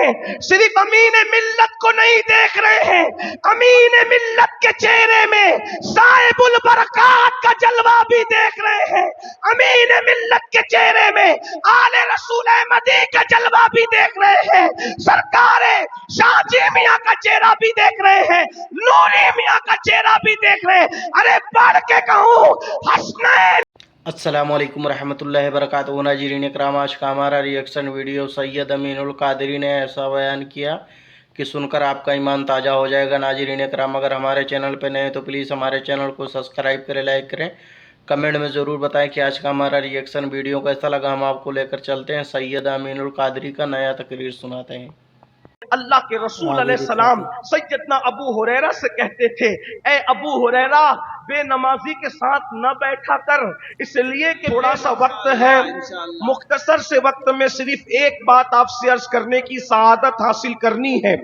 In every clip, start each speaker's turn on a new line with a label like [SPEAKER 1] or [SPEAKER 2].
[SPEAKER 1] ہیں، صرف امین ملت کو نہیں دیکھ رہے ہیں، امین ملت کے چہرے میں صاحب البرکات کا جلوہ بھی دیکھ رہے ہیں، امین ملت کے چہرے میں آل رسول احمدی کا جلوہ بھی دیکھ رہے ہیں، سرکار شاہ جی میاں کا چہرہ بھی دیکھ رہے ہیں، نوری میاں کا چہرہ بھی دیکھ رہے ہیں۔ ارے پڑھ کے کہوں حسنین۔
[SPEAKER 2] السلام علیکم ورحمۃ اللہ وبرکاتہ۔ ناظرین اکرام، آج کا ہمارا ریئیکشن ویڈیو سید امین القادری نے ایسا بیان کیا کہ سن کر آپ کا ایمان تازہ ہو جائے گا۔ ناظرین اکرام، اگر ہمارے چینل پہ نئے ہیں تو پلیز ہمارے چینل کو سبسکرائب کریں، لائک کریں، کمنٹ میں ضرور بتائیں کہ آج کا ہمارا ریئیکشن ویڈیو کیسا لگا۔ ہم آپ کو لے کر چلتے ہیں سید امین القادری کا نیا تقریر سناتے ہیں۔
[SPEAKER 1] اللہ کے رسول علیہ السلام سیدنا ابو ہریرہ سے کہتے تھے، اے ابو ہریرہ بے نمازی کے ساتھ نہ بیٹھا کر، اس لیے کہ تھوڑا سا وقت ہے، مختصر سے وقت میں صرف ایک بات آپ سے عرض کرنے کی سعادت حاصل کرنی ہے۔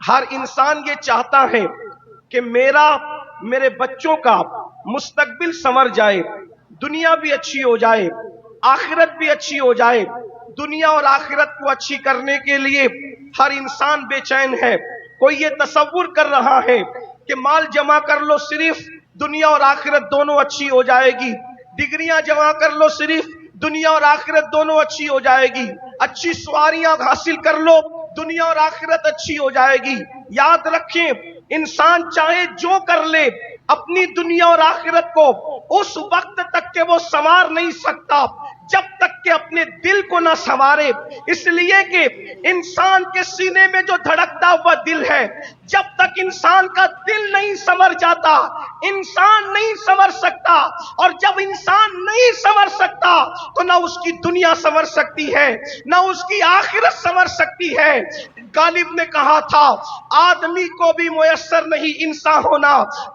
[SPEAKER 1] ہر انسان یہ چاہتا ہے کہ میرے بچوں کا مستقبل سنور جائے، دنیا بھی اچھی ہو جائے، آخرت بھی اچھی ہو جائے۔ دنیا اور آخرت کو اچھی کرنے کے لیے ہر انسان بے چین ہے۔ کوئی یہ تصور کر رہا ہے کہ مال جمع کر لو صرف دنیا اور آخرت دونوں اچھی ہو جائے گی، ڈگریاں جمع کر لو صرف دنیا اور آخرت دونوں اچھی ہو جائے گی، اچھی سواریاں حاصل کر لو دنیا اور آخرت اچھی ہو جائے گی۔ یاد رکھیں، انسان چاہے جو کر لے اپنی دنیا اور آخرت کو اس وقت تک کہ وہ سنوار نہیں سکتا جب تک کہ اپنے دل کو نہ سنوارے، اس لیے کہ انسان کے سینے میں جو دھڑکتا ہوا دل ہے، جب تک انسان کا دل نہیں سنور جاتا انسان نہیں سنور سکتا، اور جب انسان نہیں سنور سکتا تو نہ اس کی دنیا سنور سکتی ہے نہ اس کی آخرت سنور سکتی ہے۔ غالب نے کہا تھا، آدمی کو بھی میسر نہیں انسان ہونا،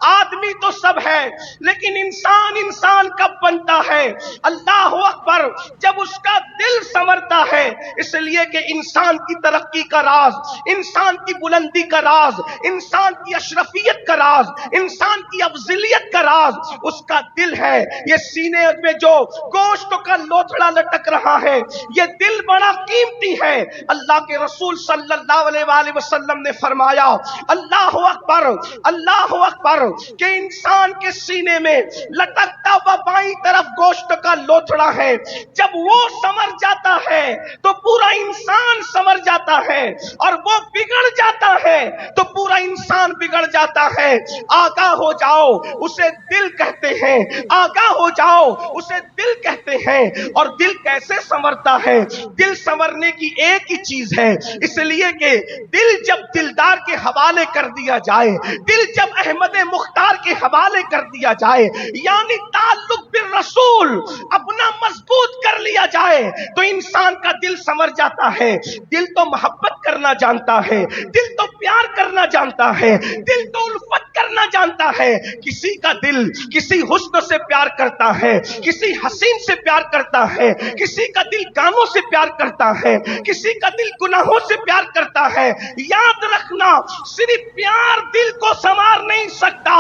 [SPEAKER 1] آدمی تو سب ہے لیکن انسان کب بنتا ہے؟ اللہ اکبر، جب اس کا دل سنورتا ہے۔ اس لیے کہ انسان کی ترقی کا راز، انسان کی بلندی کا راز، انسان کی اشرفیت کا راز، انسان کی افضلیت کا راز اس کا دل ہے۔ یہ سینے میں جو گوشت کا لوتھڑا لٹک رہا ہے، یہ دل بڑا قیمتی ہے۔ اللہ کے رسول صلی اللہ علیہ وآلہ وسلم نے فرمایا، اللہ اکبر اللہ اکبر، کہ انسان کے سینے میں لٹکتا ہوا بائیں طرف گوشت کا لوتھڑا ہے، جب وہ سنور جاتا ہے تو پورا انسان سنور جاتا ہے، اور وہ بگڑ جاتا ہے تو پورا انسان بگڑ جاتا ہے۔ آگاہ ہو جاؤ، اسے دل کہتے ہیں، آگاہ ہو جاؤ، اسے دل کہتے ہیں۔ اور دل کیسے سنورتا ہے؟ دل سنورنے کی ایک ہی چیز ہے، اس لیے کہ دل جب دلدار کے حوالے کر دیا جائے، دل جب احمد مختار کے حوالے کر دیا جائے، یعنی تعلق بالرسول اپنا مضبوط کر لیا جائے، تو انسان کا دل سنور جاتا ہے۔ دل تو محبت کرنا جانتا ہے، دل تو پیار کرنا جانتا ہے، دل تو الفت کرنا جانتا ہے۔ کسی کا دل کسی حسن سے پیار کرتا ہے، کسی حسین سے پیار کرتا ہے، کسی کا دل گانوں سے پیار کرتا ہے، کسی کا دل گناہوں سے پیار کرتا ہے۔ یاد رکھنا، صرف پیار دل کو سنوار نہیں سکتا،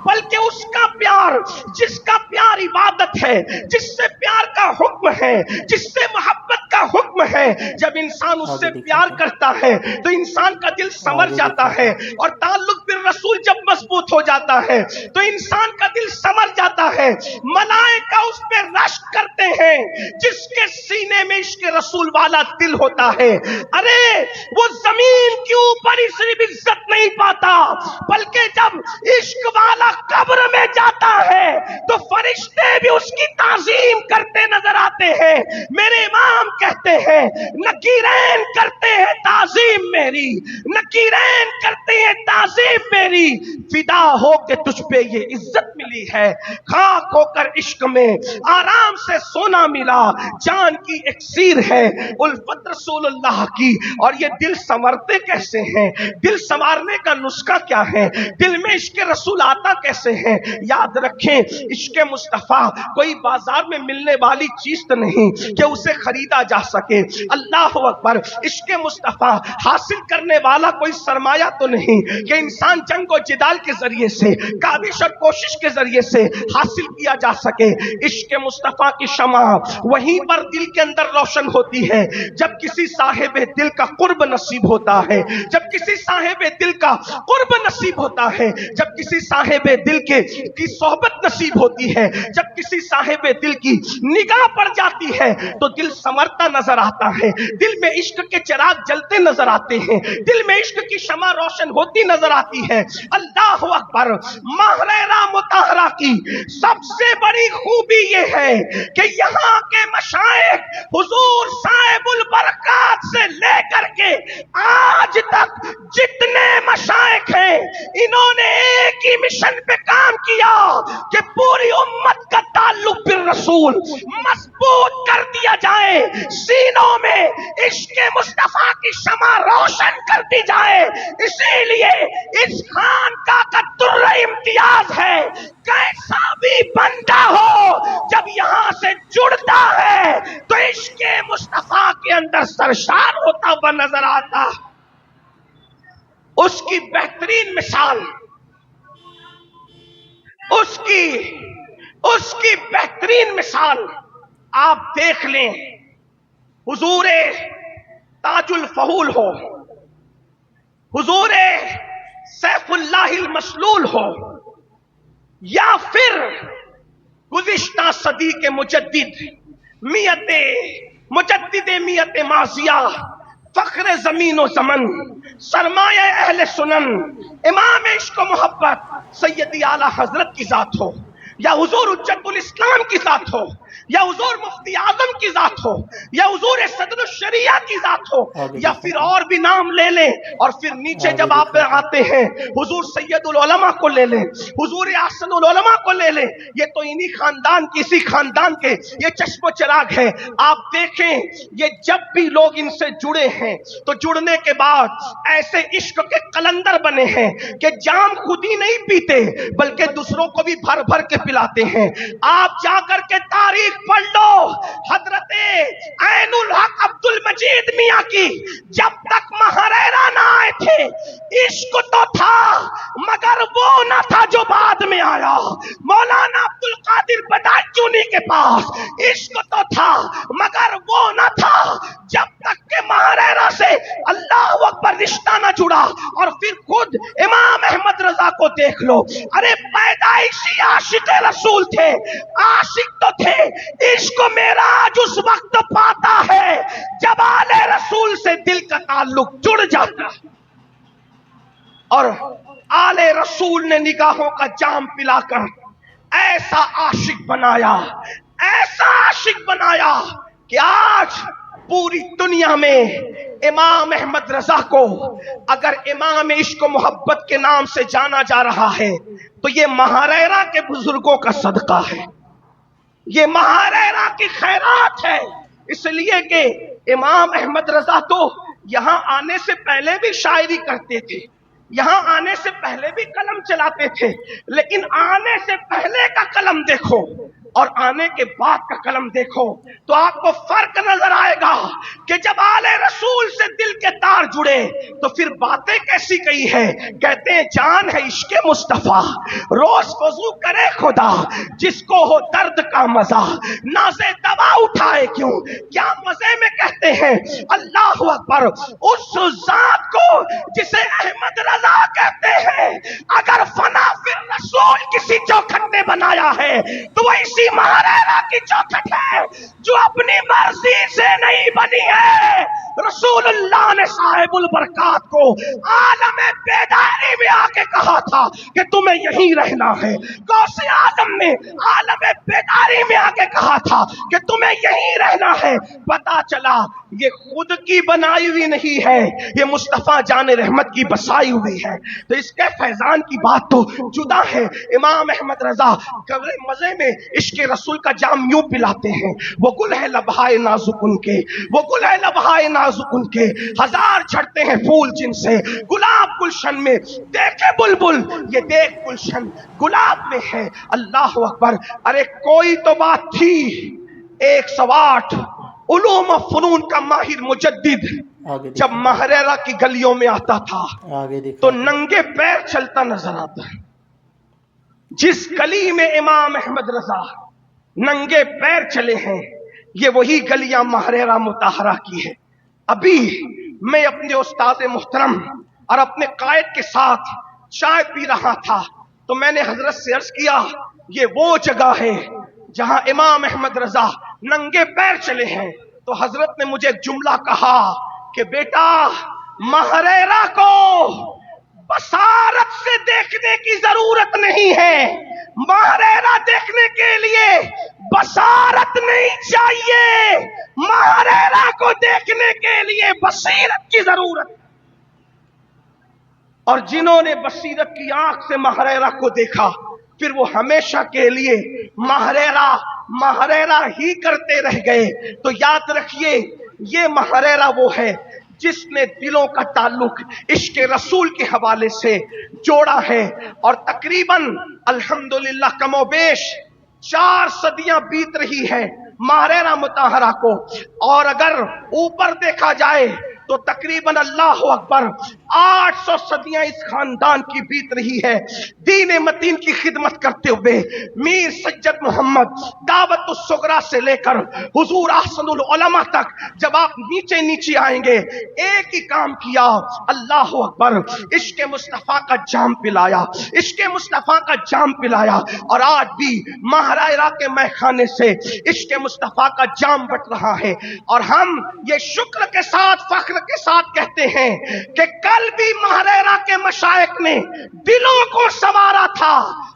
[SPEAKER 1] بلکہ اس کا پیار، جس کا پیار عبادت ہے، جس سے پیار کا حکم ہے، جس سے محبت کا حکم ہے، جب انسان اس سے پیار کرتا ہے تو انسان کا دل سنور جاتا ہے۔ اور تعلق بالرسول جب مضبوط ہو جاتا ہے تو انسان کا دل سنور جاتا ہے۔ ملائکہ اس پہ رشک کرتے ہیں جس کے سینے میں عشق رسول والا دل ہوتا ہے۔ ارے وہ زمین کے اوپر ہی صرف عزت نہیں پاتا، بلکہ جب عشق والا قبر میں جاتا ہے تو فرشتے بھی اس کی تعظیم کرتے نظر آتے ہیں۔ میرے امام کہتے ہیں، نکیرین کرتے ہیں تعظیم میری، نکیرین کرتے ہیں تعظیم میری، فدا ہو کے تجھ پہ یہ عزت ملی ہے، خاک ہو کر عشق میں آرام سے سونا ملا، جان کی اکسیر ہے الفت رسول اللہ کی۔ اور یہ دل سنورتے کیسے ہیں؟ دل سنوارنے کا نسخہ کیا ہے؟ دل میں عشق رسول آتا کیسے ہے؟ یاد رکھیں، عشق مصطفیٰ کوئی بازار میں ملنے والی چیز تو نہیں کہ اسے خریدا جا سکے۔ اللہ اکبر، عشق مصطفیٰ حاصل حاصل کرنے والا کوئی سرمایہ تو نہیں کہ انسان جنگ و جدال کے ذریعے سے، کاوش اور کوشش کے ذریعے سے حاصل کیا جا سکے۔ عشق مصطفیٰ کی شمع وہیں پر دل کے اندر روشن ہوتی ہے جب کسی صاحب دل کا قرب نصیب ہوتا ہے، جب کسی صاحب دل کا قرب نصیب ہوتا ہے، جب کسی صاحب دل کی صحبت نصیب ہوتی ہے، جب کسی صاحب دل کی نگاہ پڑ جاتی ہے تو دل سنورتا نظر آتا ہے، دل میں عشق کے چراغ جلتے نظر آتے ہیں، دل میں عشق کی شمع روشن ہوتی نظر آتی ہے۔ اللہ اکبر۔ ماہ ریرا مطہرہ کی سب سے بڑی خوبی یہ ہے کہ یہاں کے مشائخ حضور صاحب البرکات سے لے کر کے آج تک جتنے مشائخ ہیں، انہوں نے ایک ہی مشن پہ کام کیا کہ پوری امت کا تعلق بالرسول مضبوط کر دیا جائے، سینوں میں عشق مصطفیٰ کی شمع روشن کر دی جائے۔ اسی لیے اس خانقاہ کا در امتیاز ہے، کیسا بھی بندہ ہو جب یہاں سے جڑتا ہے تو عشق مصطفیٰ کے اندر سرشار ہوتا ہوا نظر آتا۔ اس کی بہترین مثال، اس کی بہترین مثال آپ دیکھ لیں، حضور تاج الفہول ہو، حضور سیف اللہ المسلول ہو، یا پھر گزشتہ صدی کے مجدد میت ماضیہ، فخر زمین و زمن، سرمایہ اہل سنن، امام عشق و محبت سیدی اعلیٰ حضرت کی ذات ہو، یا حضور حجت الاسلام کی ذات ہو، یا حضور مفتی اعظم کی ذات ہو، یا حضور صدر الشریعہ کی ذات ہو، یا پھر اور بھی نام لے لیں، اور پھر نیچے جب آپ آتے ہیں حضور سید العلماء کو لے لیں، حضور احسن العلماء کو لے لیں، یہ تو انہی خاندان کسی خاندان کے یہ چشم و چراغ ہے۔ آپ دیکھیں یہ جب بھی لوگ ان سے جڑے ہیں تو جڑنے کے بعد ایسے عشق کے قلندر بنے ہیں کہ جام خود ہی نہیں پیتے بلکہ دوسروں کو بھی بھر بھر کے پلاتے ہیں۔ آپ جا کر کے تاریخ پڑھ لو، حضرت عین الحق عبد المجید میاں کی جب تک مہریرا نہ آئے تھے عشق تو تھا مگر وہ نہ تھا جو بعد میں آیا۔ مولانا عبد القادر بداچونی کے پاس عشق تو تھا مگر وہ نہ تھا جب تک کہ مہریرا سے اللہ اکبر رشتہ نہ جڑا۔ اور پھر خود امام احمد رضا کو دیکھ لو، ارے پیدائشی عاشق رسول تھے، عاشق تو تھے، عشق معراج اس وقت پاتا ہے جب آل رسول سے دل کا تعلق جڑ جاتا ہے۔ اور آل رسول نے نگاہوں کا جام پلا کر ایسا عاشق بنایا، ایسا عاشق بنایا کہ آج پوری دنیا میں امام احمد رضا کو اگر امام عشق و محبت کے نام سے جانا جا رہا ہے تو یہ مہریرا کے بزرگوں کا صدقہ ہے، یہ مہریرا کی خیرات ہے۔ اس لیے کہ امام احمد رضا تو یہاں آنے سے پہلے بھی شاعری کرتے تھے، یہاں آنے سے پہلے بھی قلم چلاتے تھے، لیکن آنے سے پہلے کا قلم دیکھو اور آنے کے بعد کا قلم دیکھو تو آپ کو فرق نظر آئے گا کہ جب آل رسول سے دل کے تار جڑے تو پھر باتیں کیسی کہی ہے۔ کہتے ہیں جان ہے عشق مصطفیٰ، روز وضو کرے خدا، جس کو ہو درد کا مزہ نازے دوا اٹھائے کیوں۔ کیا مزے میں کہتے ہیں اللہ اکبر اس ذات کو جسے احمد رضا کہتے ہیں، اگر فنا پھر رسول کسی چوکھٹ نے بنایا ہے تو وہ اسی مہریرا کی چوکھٹ ہے جو اپنی مرضی سے نہیں بنی ہے۔ رسول اللہ نے صاحب البرکات کو عالم بیداری میں آ کے کہا تھا کہ تمہیں یہیں رہنا ہے۔ غوث اعظم نے عالم بیداری میں آ کے کہا تھا کہ تمہیں یہیں رہنا ہے۔ پتا چلا یہ خود کی بنائی ہوئی نہیں ہے، یہ مصطفیٰ جان رحمت کی بسائی ہوئی ہے۔ تو اس کے فیضان کی بات تو جدا ہے۔ امام احمد رضا کبرے مزے میں عشق رسول کا جام یوں پلاتے ہیں، وہ گل ہے لبہائے نازک ان کے، وہ گل ہے لبہائے نازک ان کے، ہزار جھڑتے ہیں پھول جن سے گلاب گلشن میں دیکھے بلبل، یہ دیکھ گلشن گلاب میں ہے۔ اللہ اکبر۔ ارے کوئی تو بات تھی، 108 علوم و فنون کا ماہر مجدد
[SPEAKER 2] आगे
[SPEAKER 1] जब महरेरा की गलियों में आता था
[SPEAKER 2] आगे
[SPEAKER 1] तो नंगे पैर चलता नजर आता है। जिस गली में इमाम अहमद रजा नंगे पैर चले हैं, ये वही गलियां महरेरा मुताहरा की है। अभी मैं अपने उस्ताद मोहतरम और अपने कायद के साथ चाय पी रहा था तो मैंने हजरत से अर्ज किया, ये वो जगह है जहां इमाम अहमद रजा नंगे पैर चले हैं। तो हजरत ने मुझे एक जुमला कहा कि बेटा, महरेरा को बसारत से देखने की जरूरत नहीं है, महरेरा देखने के लिए बसारत नहीं चाहिए, महरेरा को देखने के लिए बसीरत की जरूरत। और जिन्होंने बसीरत की आंख से महरेरा को देखा, फिर वो हमेशा के लिए महरेरा महरेरा ही करते रह गए। तो याद रखिए, ये महरेरा वो है जिसने दिलों का ताल्लुक इश्क रसूल के हवाले से जोड़ा है। और तकरीबन अल्हम्दुलिल्लाह कमोबेश 4 सदियां बीत रही है महरेरा मुताहरा को। और अगर ऊपर देखा जाए तो तकरीबन अल्लाह अकबर 800 सदियां इस खानदान की बीत रही है दीन मतीन की खिदमत करते हुए। मीर सज्जद मोहम्मद दावत सुगरा से लेकर हुजूर अहसनुल उलमा तक जब आप नीचे नीचे आएंगे, एक ही काम किया, अल्लाह अकबर, इश्क मुस्तफा का जाम पिलाया, इश्क मुस्तफा का जाम पिलाया। और आज भी महरेरा के मैखाने से इश्क मुस्तफा का जाम बट रहा है। और हम ये शुक्र के साथ फख्र के साथ कहते हैं कि कल भी महरेरा के मशाइख ने दिलों को संवारा था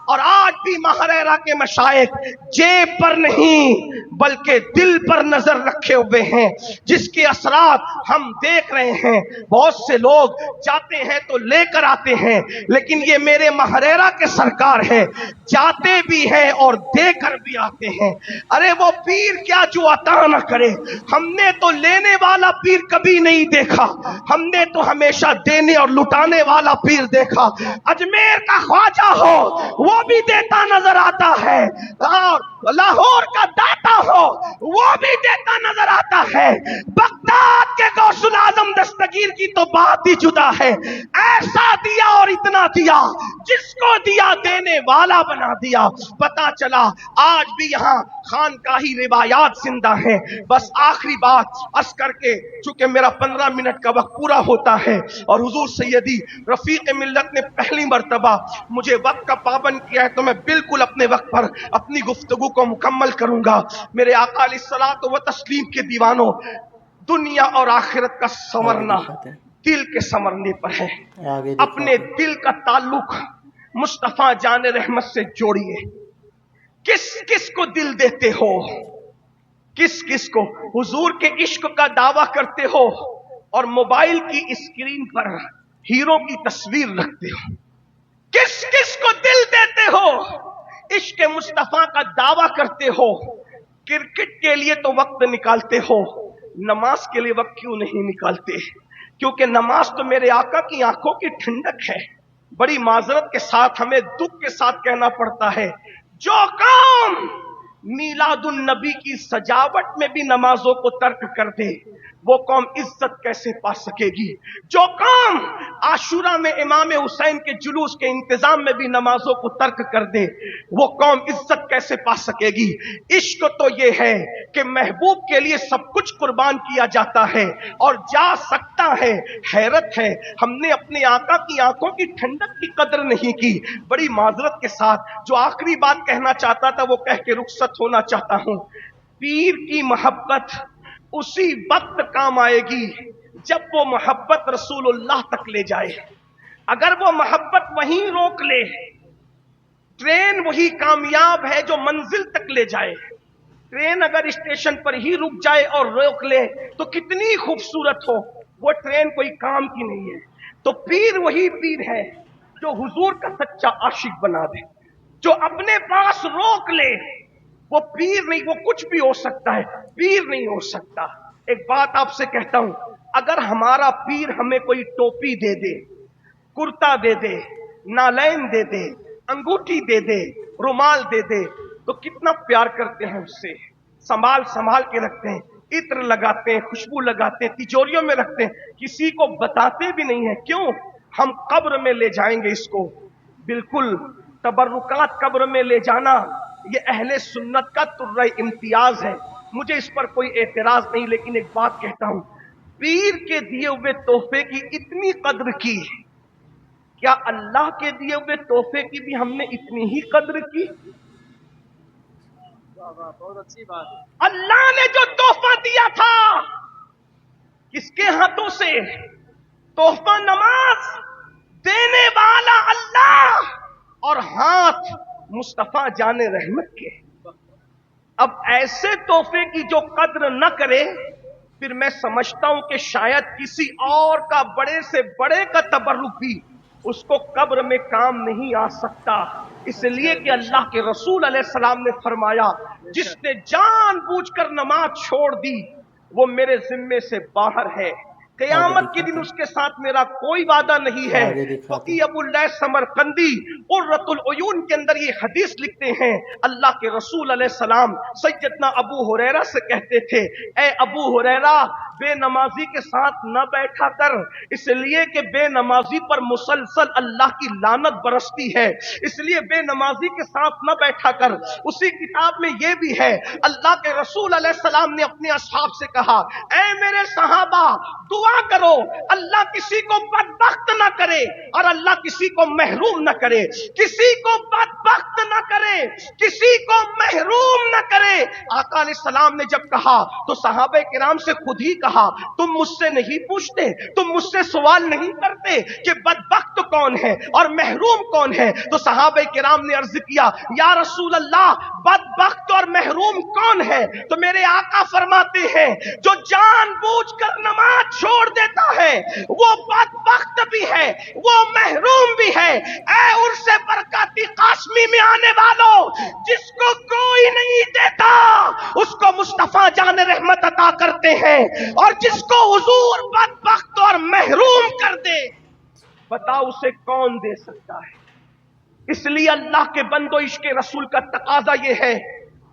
[SPEAKER 1] और आज भी महरेरा के मशाइख जेब पर नहीं बल्कि दिल पर नजर रखे हुए हैं, जिसके असरात हम देख रहे हैं। बहुत से लोग जाते हैं तो लेकर आते हैं, लेकिन ये मेरे महरेरा के सरकार है, जाते भी हैं और देकर भी आते हैं। अरे वो पीर क्या जो अता न करे, हमने तो लेने वाला पीर कभी नहीं देखा, हमने तो हमेशा देने और लुटाने वाला पीर देखा। अजमेर का ख्वाजा हो वो भी देता नजर आता है, और लाहौर का दाता हो वो भी देता नजर आता है। बगदाद के गौसुल आजम दस्तगीर की तो बात ही जुदा है, ऐसा दिया और इतना दिया, जिसको दिया देने वाला बना दिया। पता चला आज भी यहाँ खानकाही रिवायात जिंदा हैं। बस आखिरी बात अर्ज करके, चूंकि मेरा 15 मिनट का वक्त पूरा होता है और हुजूर सैयदी रफीक मिल्लत ने पहली मर्तबा मुझे वक्त का पाबंद किया है, तो मैं बिल्कुल अपने वक्त पर अपनी गुफ्तगू को मुकम्मल करूंगा। मेरे आका अलैहिस्सलातु व तस्लीम के दीवानों, दुनिया और आखिरत का संवरना दिल के संवरने पर है। अपने दिल का ताल्लुक मुस्तफा जान रहमत से जोड़िए। किस किस को दिल देते हो, किस किस को हुजूर के इश्क का दावा करते हो और मोबाइल की स्क्रीन पर हीरो की तस्वीर रखते हो। किस किस को दिल देते हो, इश्क मुस्तफा का दावा करते हो, क्रिकेट के लिए तो वक्त निकालते हो, नमाज के लिए वक्त क्यों नहीं निकालते? क्योंकि नमाज तो मेरे आका की आंखों की ठंडक है। बड़ी माजरत के साथ हमें दुख के साथ कहना पड़ता है, जो काम मीलादुन नबी की सजावट में भी नमाजों को तर्क कर दे, वो कौम इज्जत कैसे पा सकेगी? जो काम आशुरा में इमाम हुसैन के जुलूस के इंतजाम में भी नमाजों को तर्क कर दे, वो कौम इज्जत कैसे पा सकेगी? इश्क तो ये है कि महबूब के लिए सब कुछ कुर्बान किया जाता है और जा सकता है। हैरत है, हमने अपने आका की आंखों की ठंडक की कदर नहीं की। बड़ी माजरत के साथ जो आखिरी बात कहना चाहता था वो कह के रुखसत होना चाहता हूं। पीर की मोहब्बत उसी वक्त काम आएगी जब वो मोहब्बत रसूलुल्लाह तक ले जाए। अगर वो मोहब्बत वहीं रोक ले, ट्रेन वही कामयाब है जो मंजिल तक ले जाए। ट्रेन अगर स्टेशन पर ही रुक जाए और रोक ले तो कितनी खूबसूरत हो, वो ट्रेन कोई काम की नहीं है। तो पीर वही पीर है जो हुजूर का सच्चा आशिक बना दे, जो अपने पास रोक ले। वो पीर नहीं, वो कुछ भी हो सकता है, पीर नहीं हो सकता। एक बात आपसे कहता हूं, अगर हमारा पीर हमें कोई टोपी दे दे, कुर्ता दे दे, नालैन दे दे, अंगूठी दे दे, रुमाल दे दे, तो कितना प्यार करते हैं उससे, संभाल संभाल के रखते हैं। इत्र लगाते हैं, खुशबू लगाते हैं, तिजोरियों में रखते हैं, किसी को बताते भी नहीं है। क्यों? हम कब्र में ले जाएंगे इसको। बिल्कुल तबर्रुकात कब्र में ले जाना ये अहले सुन्नत का तुर्रे इम्तियाज है, मुझे इस पर कोई एतराज नहीं। लेकिन एक बात कहता हूं, पीर के दिए हुए तोहफे की इतनी कद्र की, क्या अल्लाह के दिए हुए तोहफे की भी हमने इतनी ही कद्र की?
[SPEAKER 3] बहुत अच्छी बात है।
[SPEAKER 1] अल्लाह ने जो तोहफा दिया था, किसके हाथों से? तोहफा नमाज देने वाला अल्लाह और हाथ मुस्तफा जाने रहमत के। अब ऐसे तोहफे की जो कद्र न करे, फिर मैं समझता हूं कि शायद किसी और का बड़े से बड़े का तबर्रुक भी उसको कब्र में काम नहीं आ सकता। इसलिए कि अल्लाह के रसूल अलैहिस्सलाम ने फरमाया, जिसने जानबूझकर नमाज छोड़ दी वो मेरे जिम्मे से बाहर है, क़यामत के दिन उसके साथ मेरा कोई वादा नहीं है। फकी अबुल्लाह समरकंदी कुर्रतुल उयून के अंदर ये हदीस लिखते हैं, अल्लाह के रसूल अलैहिस्सलाम सैयदना अबू हुरैरा से कहते थे, ए अबू हुरैरा बेनमाजी के साथ न बैठा कर, इसलिए कि बेनमाजी पर मुसलसल अल्लाह की लानत बरसती है, इसलिए बेनमाजी के साथ न बैठा कर। उसी किताब में यह भी है, अल्लाह के रसूल अलैहिस्सलाम ने अपने असहाब से कहा, ऐ मेरे सहाबा दुआ करो, अल्लाह किसी को बदबख्त न करे और अल्लाह किसी को महरूम न करे, किसी को बदबख्त न करे, किसी को महरूम न करे। आका अलैहिस्सलाम ने जब कहा तो सहाबे किराम से खुद ही कहा, तुम मुझसे नहीं पूछते, तुम मुझसे सवाल नहीं करते कि बदबख्त कौन है और महरूम कौन है? तो सहाबे किराम ने अर्ज किया, या रसूल अल्लाह बदबख्त और महरूम कौन है? तो मेरे आका फरमाते हैं, जो जानबूझकर नमाज छोड़ देता है वो बदबख्त भी है, वो महरूम भी है। ऐ उर्से बरकाती कासमी में आने वालों, जिसको कोई नहीं देता उसको मुस्तफा जान रहमत अता करते हैं, और जिसको हुजूर बदबख्त और महरूम कर दे, बताओ उसे कौन दे सकता है? इसलिए अल्लाह के बंदो, इश्क रसूल का तकाजा ये है,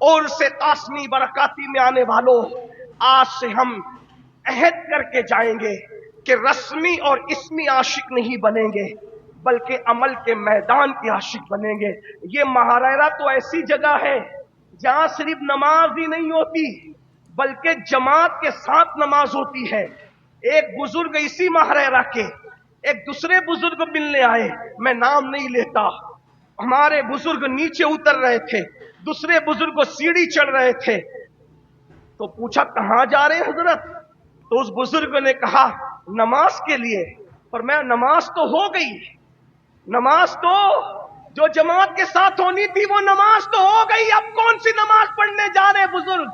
[SPEAKER 1] और से कासमी बरकाती में आने वालों, आज से हम अहद करके जाएंगे कि रस्मी और इसमी आशिक नहीं बनेंगे, बल्कि अमल के मैदान के आशिक बनेंगे। ये महारेरा तो ऐसी जगह है जहां सिर्फ नमाज ही नहीं होती, बल्कि जमात के साथ नमाज होती है। एक बुजुर्ग इसी महारेरा के एक दूसरे बुजुर्ग मिलने आए, मैं नाम नहीं लेता, हमारे बुजुर्ग नीचे उतर रहे थे, दूसरे बुजुर्ग को सीढ़ी चढ़ रहे थे, तो पूछा कहां जा रहे हैं हजरत? तो उस बुजुर्ग ने कहा नमाज के लिए। पर मैं नमाज तो हो गई, नमाज तो जो जमात के साथ होनी थी वो नमाज तो हो गई, अब कौन सी नमाज पढ़ने जा रहे हैं बुजुर्ग?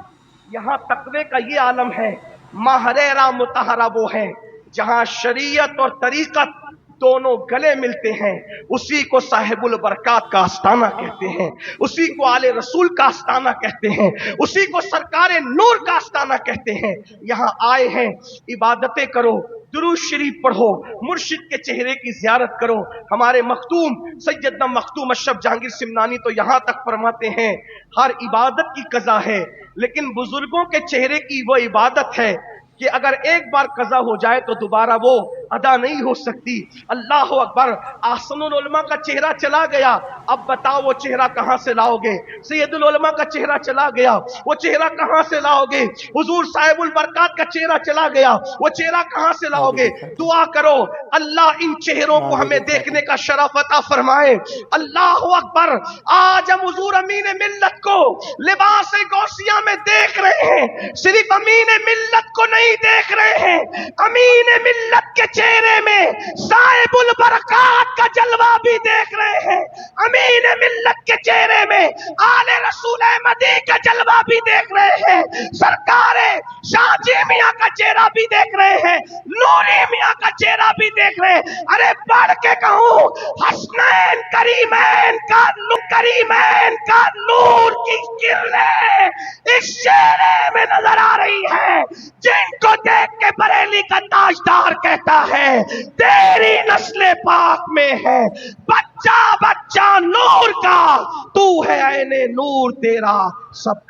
[SPEAKER 1] यहां तकवे का ये आलम है। महरेरा मुतहरा वो है जहां शरीयत और तरीकत दोनों गले मिलते हैं, उसी को साहिबुल बरकात का आस्ताना कहते हैं, उसी को आले रसूल का आस्ताना कहते हैं, उसी को सरकारे नूर का आस्ताना कहते हैं। यहां आए हैं, इबादतें करो, दुरूद शरीफ पढ़ो, मुर्शिद के चेहरे की जियारत करो। हमारे मखतूम सैयदना मखतूम अशरफ जहांगीर सिमनानी तो यहां तक फरमाते हैं, हर इबादत की कज़ा है, लेकिन बुजुर्गों के चेहरे की वो इबादत है कि अगर एक बार कज़ा हो जाए तो दोबारा वो अदा नहीं हो सकती। अल्लाह अकबर, आसनुल उलमा का चेहरा चला गया, अब बताओ वो चेहरा कहां से लाओगे? सैयदुल उलमा का चेहरा चला गया, वो चेहरा कहां से लाओगे? हुजूर साहिबुल बरकात का चेहरा चला गया, वो चेहरा कहां से लाओगे? दुआ करो अल्लाह इन चेहरों को हमें देखने का शरफ अता फरमाए। अल्लाह अकबर, आज हम हुजूर अमीन मिल्लत को लिबास गौसिया में देख रहे हैं, सिर्फ अमीन मिल्लत को नहीं देख रहे हैं, अमीन मिल्लत के चेहरे में साहिबुल बरकात का जलवा भी देख रहे हैं, अमीन मिल्लत के चेहरे में आले रसूल अहमदी का जलवा भी देख रहे हैं, सरकारे शाहजी मियां का चेहरा भी देख रहे हैं, नूरी मियां का चेहरा भी देख रहे हैं। अरे पढ़ के कहूं, हसनैन करीमैन का नूर की किरणें इस चेहरे में नजर आ रही है, जिनको देख के बरेली का ताजदार कहता है तेरी नस्ले पाक में है बच्चा बच्चा नूर का, तू है ऐने नूर तेरा सब।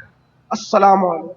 [SPEAKER 1] अस्सलाम वालेकुम।